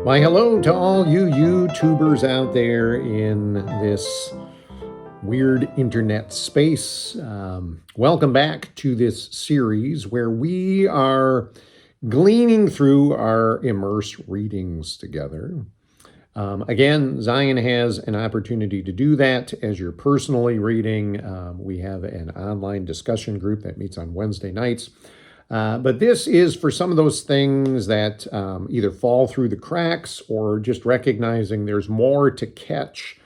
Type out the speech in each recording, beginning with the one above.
Why, hello to all you YouTubers out there in this weird internet space. Welcome back to this series where we are gleaning through our Immerse readings together. Again, Zion has an opportunity to do that as you're personally reading. We have an online discussion group that meets on Wednesday nights. But this is for some of those things that either fall through the cracks or just recognizing there's more to catch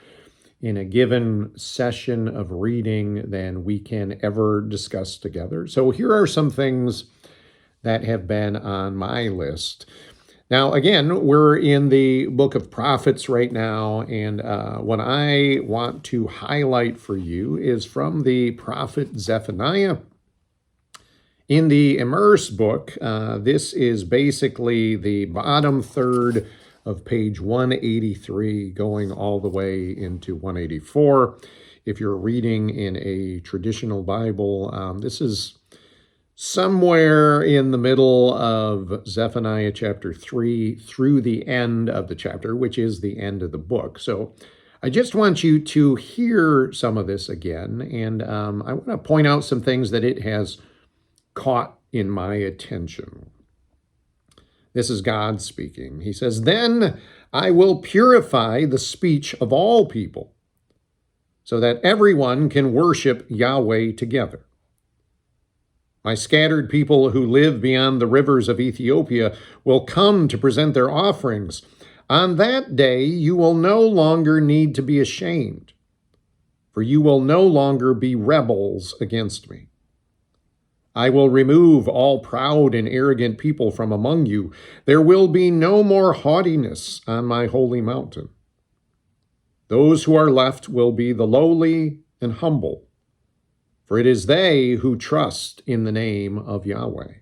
in a given session of reading than we can ever discuss together. So here are some things that have been on my list. Now, again, we're in the book of prophets right now, and what I want to highlight for you is from the prophet Zephaniah. In the Immerse book, this is basically the bottom third of page 183 going all the way into 184. If you're reading in a traditional Bible, this is somewhere in the middle of Zephaniah chapter 3 through the end of the chapter, which is the end of the book. So I just want you to hear some of this again, and I want to point out some things that it has caught in my attention. This is God speaking. He says, "Then I will purify the speech of all people, so that everyone can worship Yahweh together. My scattered people who live beyond the rivers of Ethiopia will come to present their offerings. On that day you will no longer need to be ashamed, for you will no longer be rebels against me. I will remove all proud and arrogant people from among you. There will be no more haughtiness on my holy mountain. Those who are left will be the lowly and humble, for it is they who trust in the name of Yahweh.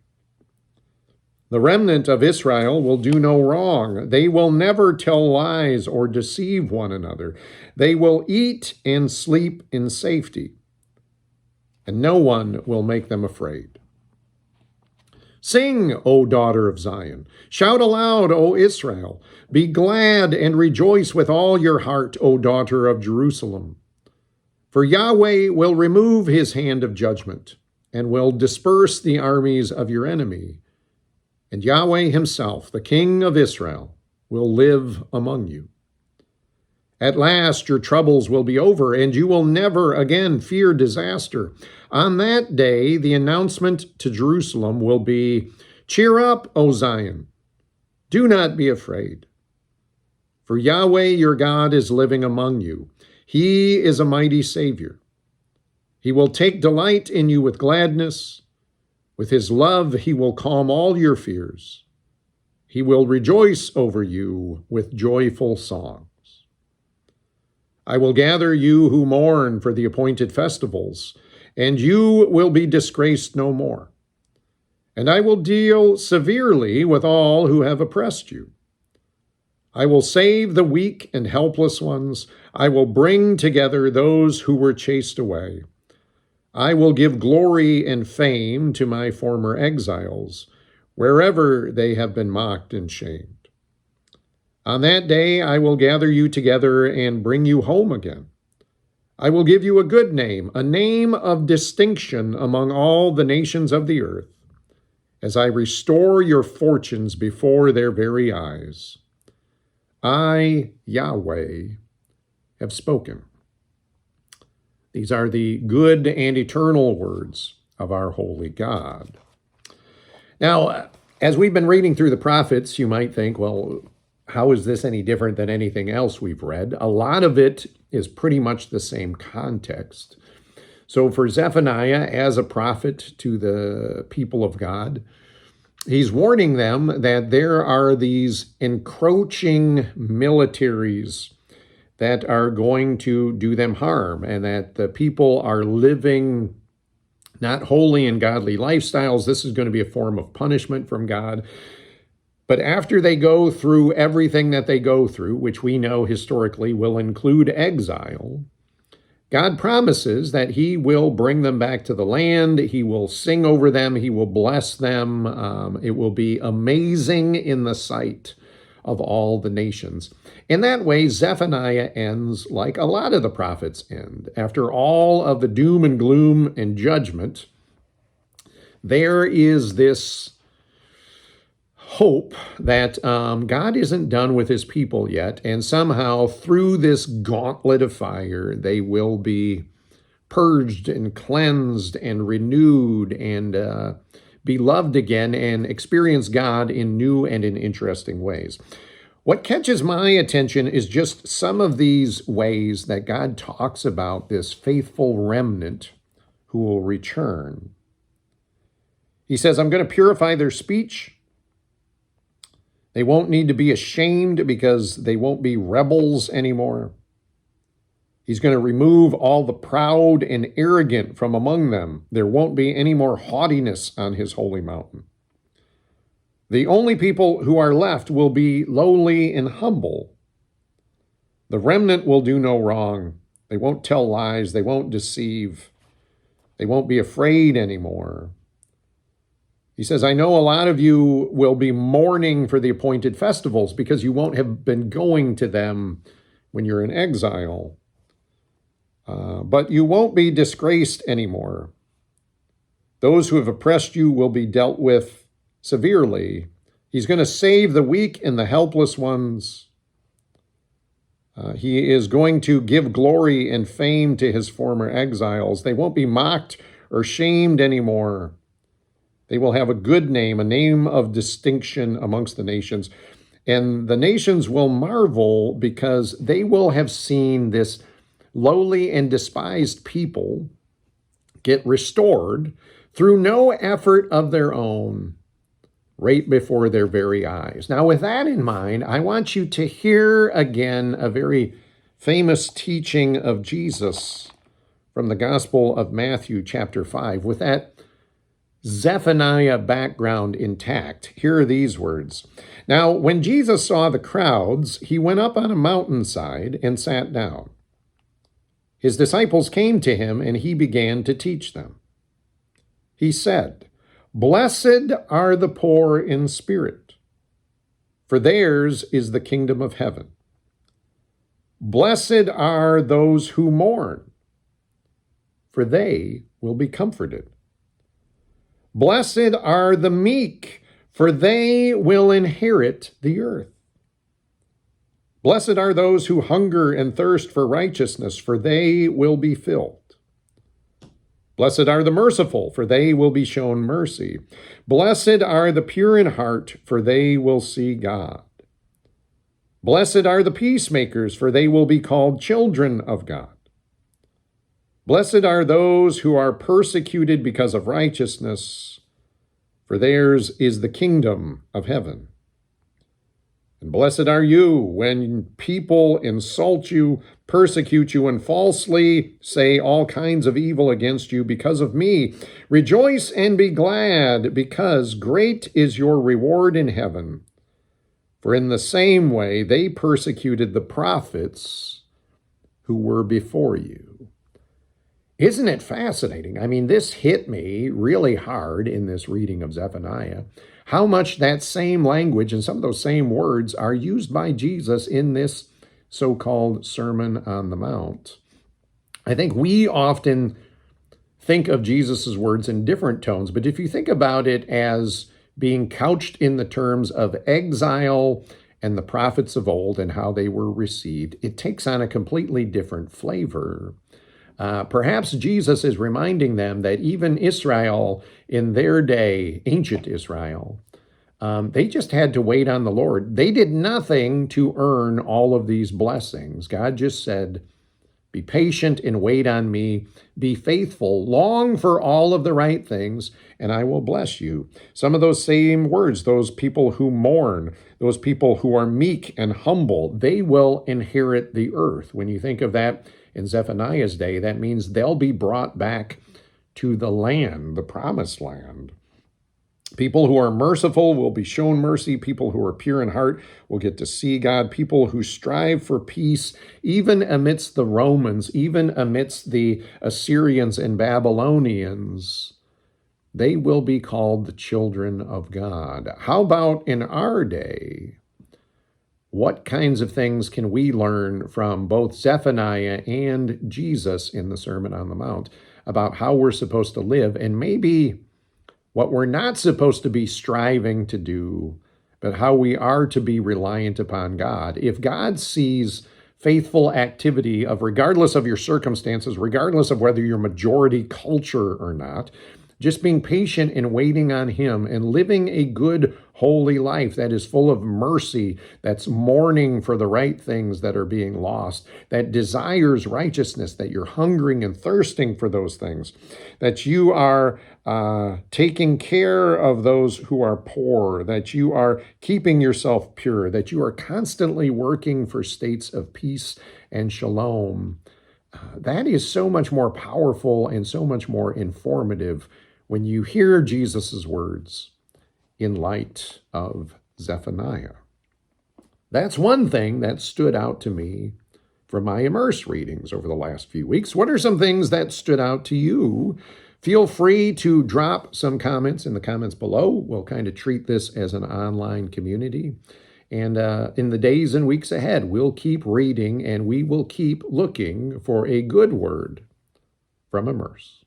The remnant of Israel will do no wrong. They will never tell lies or deceive one another. They will eat and sleep in safety, and no one will make them afraid. Sing, O daughter of Zion. Shout aloud, O Israel. Be glad and rejoice with all your heart, O daughter of Jerusalem. For Yahweh will remove his hand of judgment and will disperse the armies of your enemy. And Yahweh himself, the King of Israel, will live among you. At last your troubles will be over, and you will never again fear disaster. On that day, the announcement to Jerusalem will be, 'Cheer up, O Zion. Do not be afraid. For Yahweh your God is living among you. He is a mighty Savior. He will take delight in you with gladness. With his love he will calm all your fears. He will rejoice over you with joyful songs. I will gather you who mourn for the appointed festivals, and you will be disgraced no more. And I will deal severely with all who have oppressed you. I will save the weak and helpless ones. I will bring together those who were chased away. I will give glory and fame to my former exiles, wherever they have been mocked and shamed. On that day I will gather you together and bring you home again. I will give you a good name, a name of distinction among all the nations of the earth, as I restore your fortunes before their very eyes. I, Yahweh, have spoken." These are the good and eternal words of our holy God. Now, as we've been reading through the prophets, you might think, well, how is this any different than anything else we've read? A lot of it is pretty much the same context. So for Zephaniah, as a prophet to the people of God, he's warning them that there are these encroaching militaries that are going to do them harm, and that the people are living not holy and godly lifestyles. This is going to be a form of punishment from God. But after they go through everything that they go through, which we know historically will include exile, God promises that he will bring them back to the land. He will sing over them. He will bless them. It will be amazing in the sight of all the nations. In that way, Zephaniah ends like a lot of the prophets end. After all of the doom and gloom and judgment, there is this hope that God isn't done with his people yet, and somehow through this gauntlet of fire, they will be purged and cleansed and renewed and be loved again and experience God in new and in interesting ways. What catches my attention is just some of these ways that God talks about this faithful remnant who will return. He says, I'm going to purify their speech. They won't need to be ashamed because they won't be rebels anymore. He's going to remove all the proud and arrogant from among them. There won't be any more haughtiness on his holy mountain. The only people who are left will be lowly and humble. The remnant will do no wrong. They won't tell lies. They won't deceive. They won't be afraid anymore. He says, I know a lot of you will be mourning for the appointed festivals because you won't have been going to them when you're in exile. But you won't be disgraced anymore. Those who have oppressed you will be dealt with severely. He's going to save the weak and the helpless ones. He is going to give glory and fame to his former exiles. They won't be mocked or shamed anymore. They will have a good name, a name of distinction amongst the nations. And the nations will marvel because they will have seen this lowly and despised people get restored through no effort of their own, right before their very eyes. Now, with that in mind, I want you to hear again a very famous teaching of Jesus from the Gospel of Matthew, chapter 5. With that Zephaniah background intact, here are these words. Now, when Jesus saw the crowds, he went up on a mountainside and sat down. His disciples came to him, and he began to teach them. He said, Blessed are the poor in spirit, for theirs is the kingdom of heaven. Blessed are those who mourn, for they will be comforted. Blessed are the meek, for they will inherit the earth. Blessed are those who hunger and thirst for righteousness, for they will be filled. Blessed are the merciful, for they will be shown mercy. Blessed are the pure in heart, for they will see God. Blessed are the peacemakers, for they will be called children of God. Blessed are those who are persecuted because of righteousness, for theirs is the kingdom of heaven. And blessed are you when people insult you, persecute you, and falsely say all kinds of evil against you because of me. Rejoice and be glad, because great is your reward in heaven. For in the same way they persecuted the prophets who were before you. Isn't it fascinating? I mean, this hit me really hard in this reading of Zephaniah. How much that same language and some of those same words are used by Jesus in this so-called Sermon on the Mount. I think we often think of Jesus' words in different tones, but if you think about it as being couched in the terms of exile and the prophets of old and how they were received, it takes on a completely different flavor. Perhaps Jesus is reminding them that even Israel in their day, ancient Israel, they just had to wait on the Lord. They did nothing to earn all of these blessings. God just said, be patient and wait on me. Be faithful. Long for all of the right things, and I will bless you. Some of those same words, those people who mourn, those people who are meek and humble, they will inherit the earth. When you think of that in Zephaniah's day, that means they'll be brought back to the land, the promised land. People who are merciful will be shown mercy. People who are pure in heart will get to see God. People who strive for peace, even amidst the Romans, even amidst the Assyrians and Babylonians, they will be called the children of God. How about in our day? What kinds of things can we learn from both Zephaniah and Jesus in the Sermon on the Mount about how we're supposed to live, and maybe what we're not supposed to be striving to do, but how we are to be reliant upon God? If God sees faithful activity of, regardless of your circumstances, regardless of whether you're majority culture or not, just being patient and waiting on Him and living a good, holy life that is full of mercy, that's mourning for the right things that are being lost, that desires righteousness, that you're hungering and thirsting for those things, that you are taking care of those who are poor, that you are keeping yourself pure, that you are constantly working for states of peace and shalom. That is so much more powerful and so much more informative when you hear Jesus's words in light of Zephaniah. That's one thing that stood out to me from my Immerse readings over the last few weeks. What are some things that stood out to you? Feel free to drop some comments in the comments below. We'll kind of treat this as an online community. And in the days and weeks ahead, we'll keep reading and we will keep looking for a good word from Immerse.